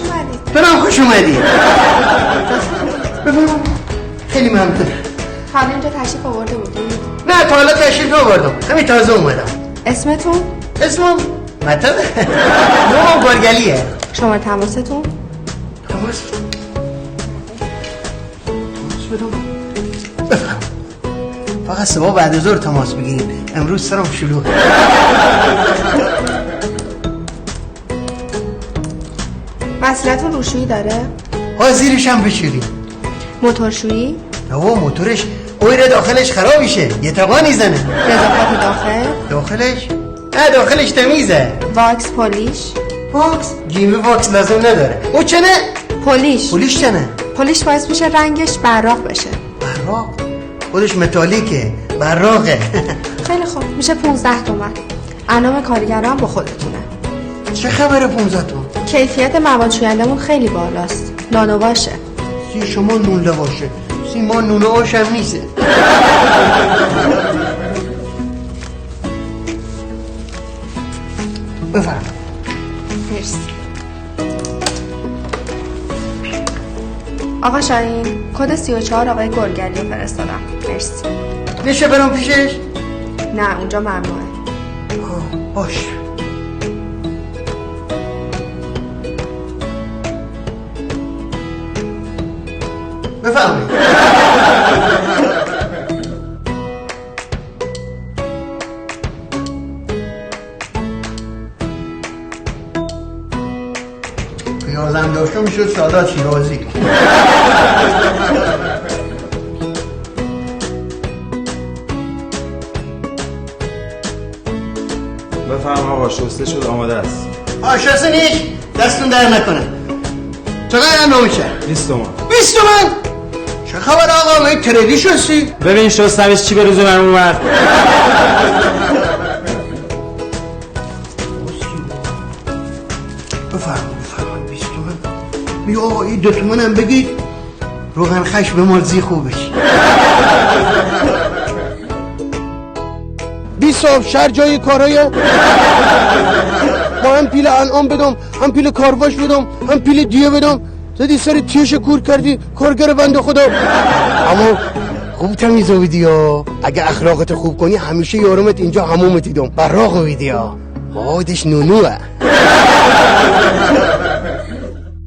اومدید. تو هم خوش اومدی. بفرمایید. خیلی ممنون. حالا اینجا تشریف آورده بودید؟ نه تا حالا تشریف آوردم، همین تازه اومدم. اسمتون؟ اسمم مطب نوم گرگلیه. شما تماستون؟ تماس بدم. بفهم. فقط صبح بعد از ظهر تماس بگیرید، امروز سرم شلوغه. وصلتون روشویی داره؟ زیرش هم بشوریم. موتورشویی؟ نه موتورش اویر داخلش خراب میشه، یه تقانی زنه. نظافت داخل؟ داخلش؟ نه داخلش تمیزه. واکس پولیش؟ واکس؟ جیمی واکس لازم نداره. او چنه؟ پولیش. پولیش چنه؟ پولیش باعث میشه رنگش براق بشه. براق؟ خودش متالیکه، براقه. خیلی خوب، میشه 15 تومن. انعام کارگران با خودتونه. چه خبره 15 تومن؟ کیفیت مواد شویندمون خیلی بالاست. نانو باشه. سی شما نون باشه. سی ما نون آش هم نیسته. بفرم. مرسی. آقا شاهین کد 34 آقای گرگلی رو فرستادم. مرسی. میشه برام پیشش؟ نه اونجا ممنوعه. باش. بفرمایید. پیازم داشته میشد سادات شیرازی. بفرم آقا شسته شد آماده است. شسته نیست دستون در نکنه. چقدر انو میشه؟ 20 تومن. 20 تومن؟ چه خبر آقا من تریدی شستی؟ ببین شستمش چی به روز من اومد. بفرمایید 20 تومن. بیا آقا این 2 تومن هم بگید روغن خش به مالزی خوبش. 20 شهر جای کارای ما هم پیل انعام بدم، هم پیل کارواش بدم، هم پیل دیو بدم. زدی سر تیش کور کردی کارگر بنده خدا. اما خوب تمیز آویدی ها. اگه اخلاقت خوب کنی همیشه یارمت اینجا همومت دیدم براق آویدی ها. آدش نونوه.